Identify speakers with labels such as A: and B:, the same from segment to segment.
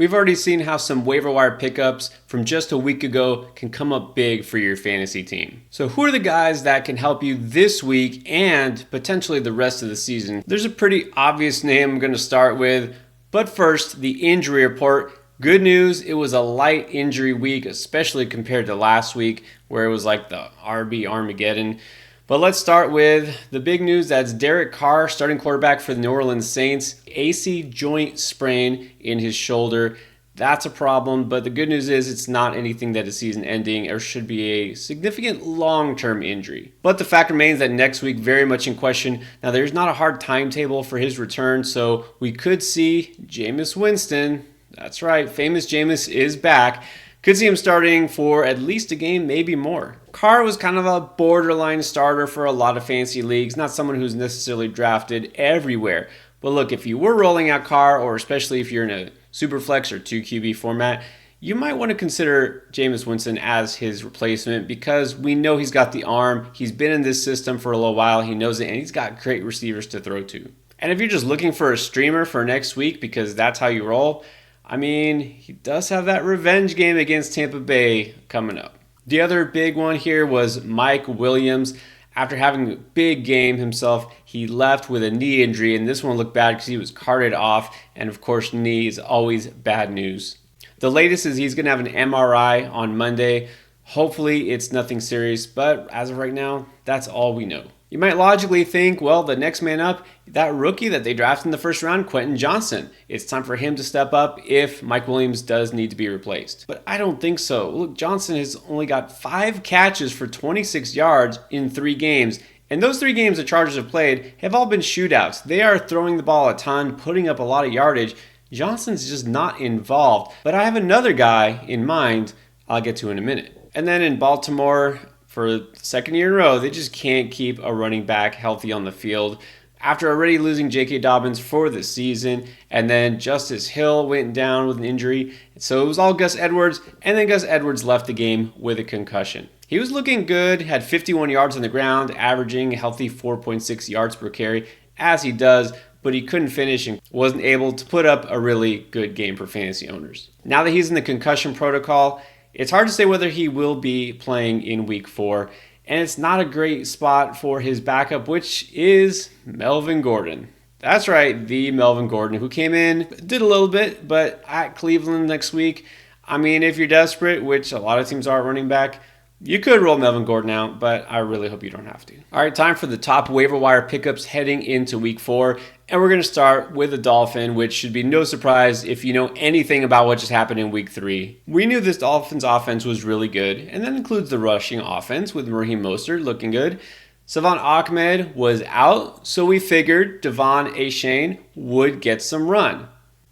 A: We've already seen how some waiver wire pickups from just a week ago can come up big for your fantasy team. So who are the guys that can help you this week and potentially the rest of the season? There's a pretty obvious name I'm going to start with, but first, the injury report. Good news, it was a light injury week, especially compared to last week where it was like the RB Armageddon. But let's start with the big news. That's Derek Carr, starting quarterback for the New Orleans Saints. AC joint sprain in his shoulder. That's a problem, but the good news is it's not anything that is season ending or should be a significant long-term injury. But the fact remains that next week very much in question. Now there's not a hard timetable for his return, so we could see Jameis Winston. That's right, famous Jameis is back. Could see him starting for at least a game, maybe more. Carr was kind of a borderline starter for a lot of fantasy leagues, not someone who's necessarily drafted everywhere. But look, if you were rolling out Carr, or especially if you're in a Superflex or 2 QB format, you might want to consider Jameis Winston as his replacement because we know he's got the arm. He's been in this system for a little while. He knows it, and he's got great receivers to throw to. And if you're just looking for a streamer for next week because that's how you roll, I mean, he does have that revenge game against Tampa Bay coming up. The other big one here was Mike Williams. After having a big game himself, he left with a knee injury, and this one looked bad because he was carted off, and of course, knee is always bad news. The latest is he's going to have an MRI on Monday. Hopefully, it's nothing serious, but as of right now, that's all we know. You might logically think, well, the next man up, that rookie that they drafted in the first round, Quentin Johnson. It's time for him to step up if Mike Williams does need to be replaced. But I don't think so. Look, Johnson has only got 5 catches for 26 yards in 3 games. And those 3 games the Chargers have played have all been shootouts. They are throwing the ball a ton, putting up a lot of yardage. Johnson's just not involved. But I have another guy in mind I'll get to in a minute. And then in Baltimore, for the second year in a row, they just can't keep a running back healthy on the field. After already losing J.K. Dobbins for the season, and then Justice Hill went down with an injury. So it was all Gus Edwards, and then Gus Edwards left the game with a concussion. He was looking good, had 51 yards on the ground, averaging a healthy 4.6 yards per carry, as he does, but he couldn't finish and wasn't able to put up a really good game for fantasy owners. Now that he's in the concussion protocol, it's hard to say whether he will be playing in week 4, and it's not a great spot for his backup, which is Melvin Gordon. That's right, the Melvin Gordon, who came in, did a little bit, but at Cleveland next week, I mean, if you're desperate, which a lot of teams are running back, you could roll Melvin Gordon out, but I really hope you don't have to. All right, time for the top waiver wire pickups heading into week 4. And we're going to start with a Dolphin, which should be no surprise if you know anything about what just happened in week 3. We knew this Dolphins offense was really good, and that includes the rushing offense with Raheem Mostert looking good. Salvon Ahmed was out, so we figured Devon Achane would get some run.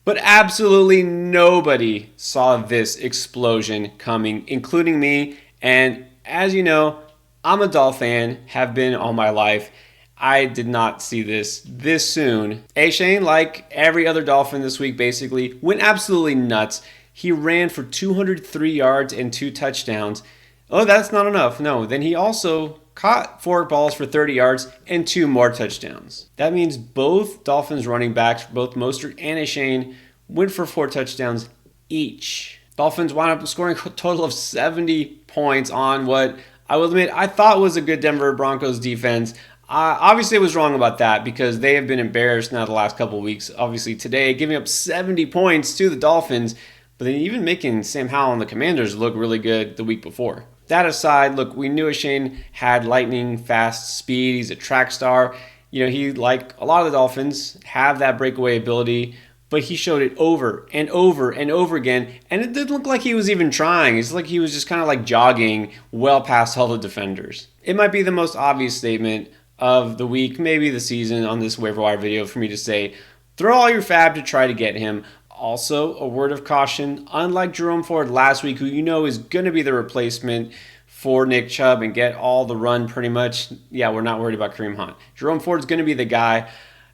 A: But absolutely nobody saw this explosion coming, including me. And as you know, I'm a Dolphin fan, have been all my life. I did not see this soon. Achane, like every other Dolphin this week, basically went absolutely nuts. He ran for 203 yards and 2 touchdowns. Oh, that's not enough. No, then he also caught 4 balls for 30 yards and 2 more touchdowns. That means both Dolphins running backs, both Mostert and Achane, went for 4 touchdowns each. Dolphins wound up scoring a total of 70 points on what I will admit I thought was a good Denver Broncos defense. Obviously, I was wrong about that because they have been embarrassed now the last couple of weeks. Obviously, today, giving up 70 points to the Dolphins, but then even making Sam Howell and the Commanders look really good the week before. That aside, look, we knew Achane had lightning fast speed. He's a track star. You know, he, like a lot of the Dolphins, have that breakaway ability, but he showed it over and over and over again, and it didn't look like he was even trying. It's like he was just kind of like jogging well past all the defenders. It might be the most obvious statement of the week, maybe the season, on this waiver wire video for me to say, throw all your fab to try to get him. Also, a word of caution, unlike Jerome Ford last week, who you know is going to be the replacement for Nick Chubb and get all the run pretty much. Yeah, we're not worried about Kareem Hunt. Jerome Ford's going to be the guy.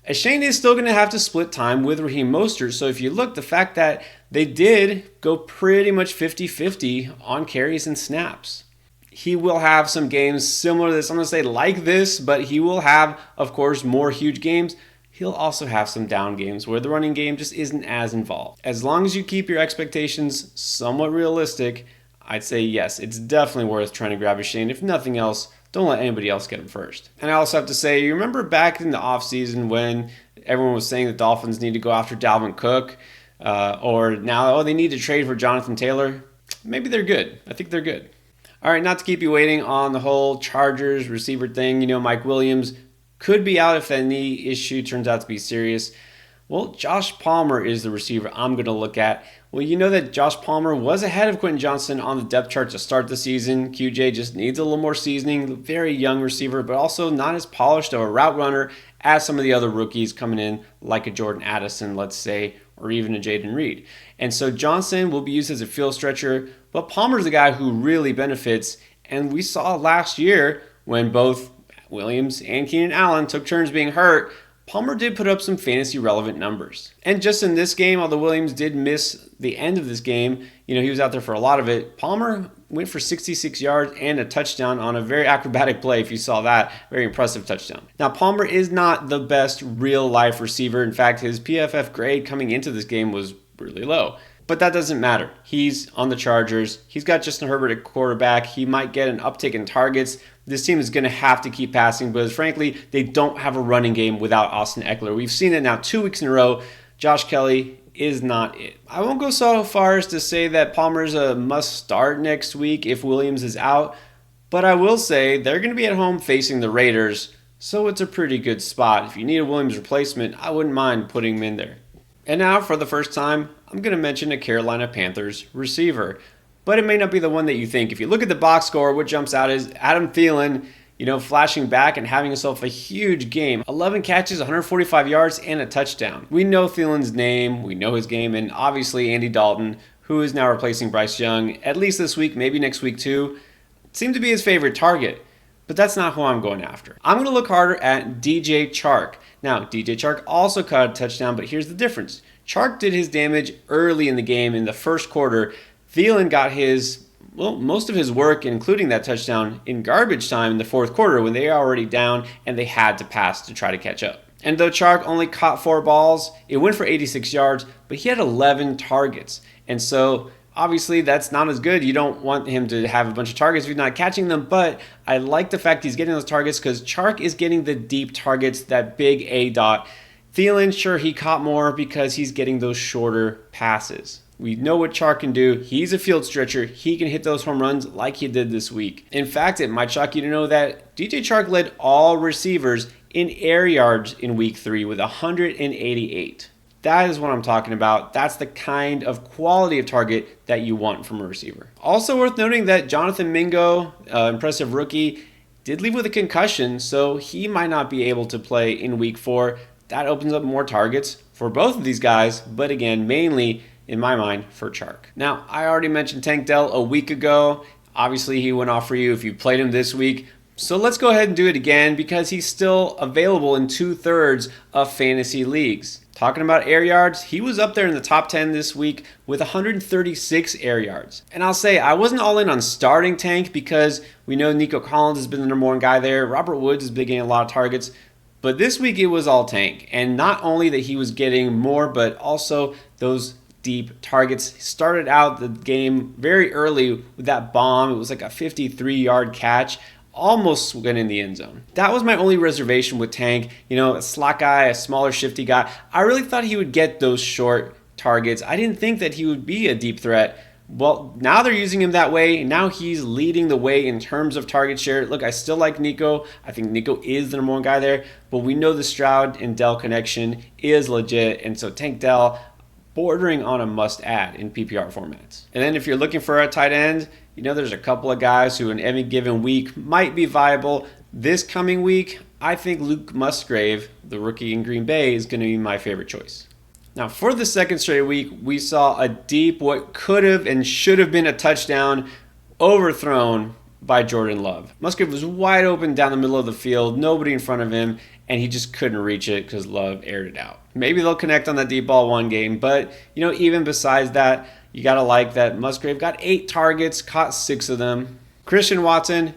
A: Achane is still going to have to split time with Raheem Mostert. So if you look, the fact that they did go pretty much 50-50 on carries and snaps. He will have some games similar to this. I'm going to say like this, but he will have, of course, more huge games. he'll also have some down games where the running game just isn't as involved. As long as you keep your expectations somewhat realistic, I'd say yes, it's definitely worth trying to grab Achane. If nothing else, don't let anybody else get him first. And I also have to say, you remember back in the offseason when everyone was saying the Dolphins need to go after Dalvin Cook, or now, they need to trade for Jonathan Taylor? Maybe they're good. I think they're good. All right, not to keep you waiting on the whole Chargers receiver thing, Mike Williams could be out if that knee issue turns out to be serious. Well, Josh Palmer is the receiver I'm going to look at. Well, you know that Josh Palmer was ahead of Quentin Johnston on the depth chart to start the season. QJ just needs a little more seasoning. Very young receiver, but also not as polished of a route runner as some of the other rookies coming in, like a Jordan Addison, let's say, or even a Jaden Reed. And so Johnston will be used as a field stretcher, but Palmer's the guy who really benefits. And we saw last year when both Williams and Keenan Allen took turns being hurt, Palmer did put up some fantasy relevant numbers. And just in this game, although Williams did miss the end of this game, he was out there for a lot of it, Palmer went for 66 yards and a touchdown on a very acrobatic play, if you saw that. Very impressive touchdown. Now, Palmer is not the best real-life receiver. In fact, his PFF grade coming into this game was really low. But that doesn't matter. He's on the Chargers. He's got Justin Herbert at quarterback. He might get an uptick in targets. This team is going to have to keep passing because, frankly, they don't have a running game without Austin Eckler. We've seen it now 2 weeks in a row. Josh Kelly is not it. I won't go so far as to say that Palmer's a must-start next week if Williams is out, but I will say they're going to be at home facing the Raiders, so it's a pretty good spot. If you need a Williams replacement, I wouldn't mind putting him in there. And now, for the first time, I'm going to mention a Carolina Panthers receiver. But it may not be the one that you think. If you look at the box score, what jumps out is Adam Thielen, flashing back and having himself a huge game. 11 catches, 145 yards, and a touchdown. We know Thielen's name, we know his game, and obviously Andy Dalton, who is now replacing Bryce Young, at least this week, maybe next week too, seemed to be his favorite target. But that's not who I'm going after. I'm going to look harder at DJ Chark. Now, DJ Chark also caught a touchdown, but here's the difference. Chark did his damage early in the game in the first quarter. Thielen got most of his work, including that touchdown, in garbage time in the fourth quarter when they were already down and they had to pass to try to catch up. And though Chark only caught 4 balls, it went for 86 yards, but he had 11 targets. And so obviously that's not as good. You don't want him to have a bunch of targets if you're not catching them, but I like the fact he's getting those targets because Chark is getting the deep targets, that big A dot. Thielen, sure, he caught more because he's getting those shorter passes. We know what Chark can do. He's a field stretcher. He can hit those home runs like he did this week. In fact, it might shock you to know that DJ Chark led all receivers in air yards in week 3 with 188. That is what I'm talking about. That's the kind of quality of target that you want from a receiver. Also worth noting that Jonathan Mingo, impressive rookie, did leave with a concussion, so he might not be able to play in week 4. That opens up more targets for both of these guys, but again, mainly in my mind, for Chark. Now, I already mentioned Tank Dell a week ago. Obviously, he went off for you if you played him this week. So let's go ahead and do it again because he's still available in 2/3 of fantasy leagues. Talking about air yards, he was up there in the top 10 this week with 136 air yards. And I'll say, I wasn't all in on starting Tank because we know Nico Collins has been the number 1 guy there. Robert Woods has been getting a lot of targets. But this week it was all Tank. And not only that he was getting more, but also those deep targets. He started out the game very early with that bomb. It was like a 53-yard catch. Almost went in the end zone. That was my only reservation with Tank. A slot guy, a smaller, shifty guy. I really thought he would get those short targets. I didn't think that he would be a deep threat. Well, now they're using him that way. Now he's leading the way in terms of target share. Look, I still like Nico. I think Nico is the number 1 guy there. But we know the Stroud and Dell connection is legit. And so Tank Dell, bordering on a must-add in PPR formats. And then if you're looking for a tight end, there's a couple of guys who in any given week might be viable. This coming week, I think Luke Musgrave, the rookie in Green Bay, is going to be my favorite choice. Now, for the second straight week, we saw a deep, what could have and should have been a touchdown, overthrown by Jordan Love. Musgrave was wide open down the middle of the field, nobody in front of him, and he just couldn't reach it because Love aired it out. Maybe they'll connect on that deep ball one game, but even besides that, you got to like that Musgrave got 8 targets, caught 6 of them. Christian Watson,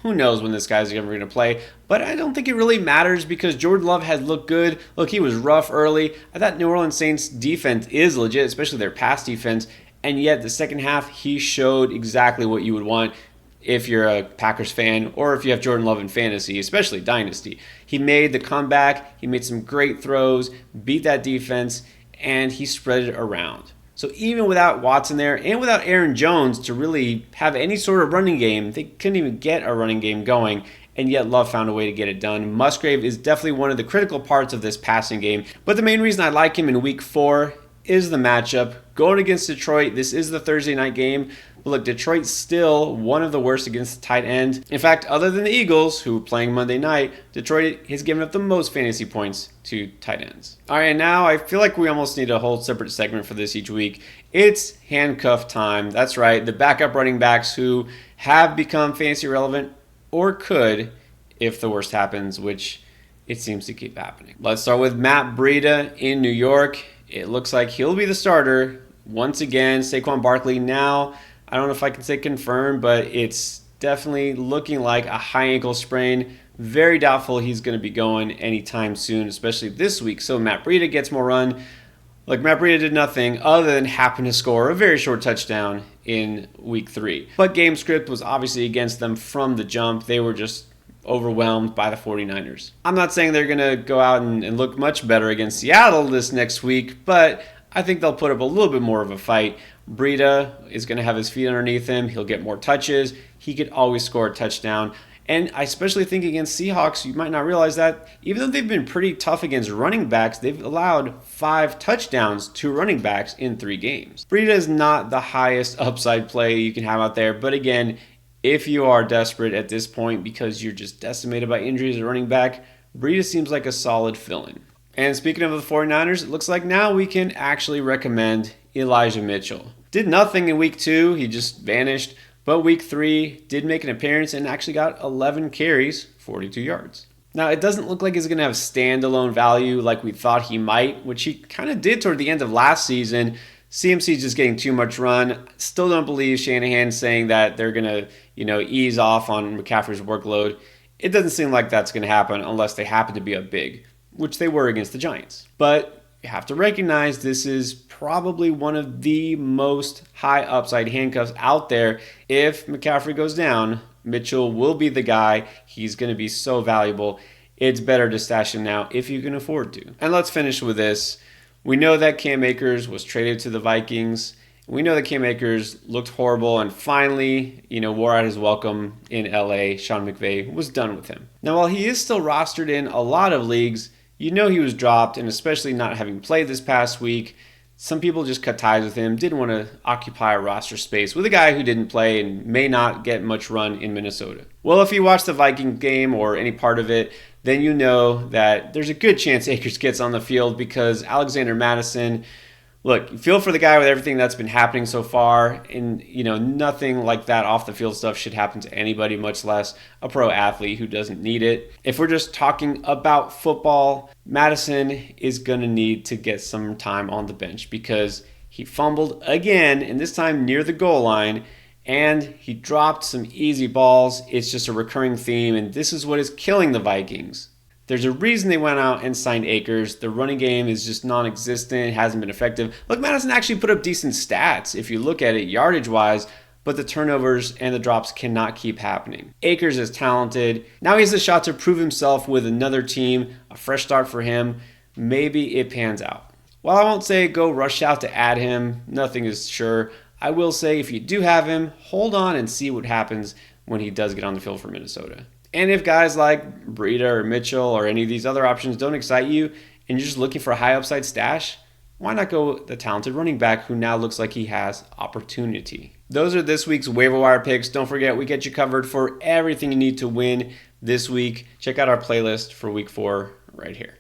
A: Who knows when this guy's ever going to play, but I don't think it really matters because Jordan Love has looked good. Look, he was rough early. I thought New Orleans Saints defense is legit, especially their pass defense, and yet the second half he showed exactly what you would want if you're a Packers fan or if you have Jordan Love in fantasy, especially Dynasty. He made the comeback, he made some great throws, beat that defense, and he spread it around. So even without Watson there and without Aaron Jones to really have any sort of running game, they couldn't even get a running game going, and yet Love found a way to get it done. Musgrave is definitely one of the critical parts of this passing game, but the main reason I like him in week 4 is the matchup. Going against Detroit, this is the Thursday night game. But look, Detroit's still one of the worst against the tight end. In fact, other than the Eagles, who are playing Monday night, Detroit has given up the most fantasy points to tight ends. All right, and now I feel like we almost need a whole separate segment for this each week. It's handcuff time. That's right, the backup running backs who have become fantasy relevant or could if the worst happens, which it seems to keep happening. Let's start with Matt Breida in New York. It looks like he'll be the starter once again. Saquon Barkley now, I don't know if I can say confirmed, but it's definitely looking like a high ankle sprain. Very doubtful he's going to be going anytime soon, especially this week. So Matt Breida gets more run. Look, Matt Breida did nothing other than happen to score a very short touchdown in week 3. But game script was obviously against them from the jump. They were just overwhelmed by the 49ers. I'm not saying they're going to go out and look much better against Seattle this next week, but I think they'll put up a little bit more of a fight. Breida is going to have his feet underneath him. He'll get more touches. He could always score a touchdown. And I especially think against Seahawks, you might not realize that even though they've been pretty tough against running backs, they've allowed 5 touchdowns to running backs in 3 games. Breida is not the highest upside play you can have out there, but again, if you are desperate at this point because you're just decimated by injuries at running back, Breida seems like a solid fill-in. And speaking of the 49ers, it looks like now we can actually recommend Elijah Mitchell. Did nothing in week 2, he just vanished, but week 3 did make an appearance and actually got 11 carries, 42 yards. Now, it doesn't look like he's going to have standalone value like we thought he might, which he kind of did toward the end of last season. CMC's just getting too much run. Still don't believe Shanahan saying that they're going to, ease off on McCaffrey's workload. It doesn't seem like that's going to happen unless they happen to be up big, which they were against the Giants. But you have to recognize this is probably one of the most high upside handcuffs out there. If McCaffrey goes down, Mitchell will be the guy. He's going to be so valuable. It's better to stash him now if you can afford to. And let's finish with this. We know that Cam Akers was traded to the Vikings. We know that Cam Akers looked horrible and finally, wore out his welcome in LA. Sean McVay was done with him. Now, while he is still rostered in a lot of leagues, he was dropped, and especially not having played this past week, some people just cut ties with him, didn't want to occupy a roster space with a guy who didn't play and may not get much run in Minnesota. Well, if you watch the Viking game or any part of it, then you know that there's a good chance Akers gets on the field because Alexander Mattison, look, you feel for the guy with everything that's been happening so far, and nothing like that off the field stuff should happen to anybody, much less a pro athlete who doesn't need it. If we're just talking about football, Mattison is going to need to get some time on the bench because he fumbled again, and this time near the goal line, and he dropped some easy balls. It's just a recurring theme, and this is what is killing the Vikings. There's a reason they went out and signed Akers. The running game is just non-existent, hasn't been effective. Look, Madison actually put up decent stats if you look at it yardage-wise, but the turnovers and the drops cannot keep happening. Akers is talented. Now he has a shot to prove himself with another team, a fresh start for him. Maybe it pans out. While I won't say go rush out to add him, nothing is sure. I will say if you do have him, hold on and see what happens when he does get on the field for Minnesota. And if guys like Breida or Mitchell or any of these other options don't excite you and you're just looking for a high upside stash, why not go with the talented running back who now looks like he has opportunity? Those are this week's waiver wire picks. Don't forget, we get you covered for everything you need to win this week. Check out our playlist for week 4 right here.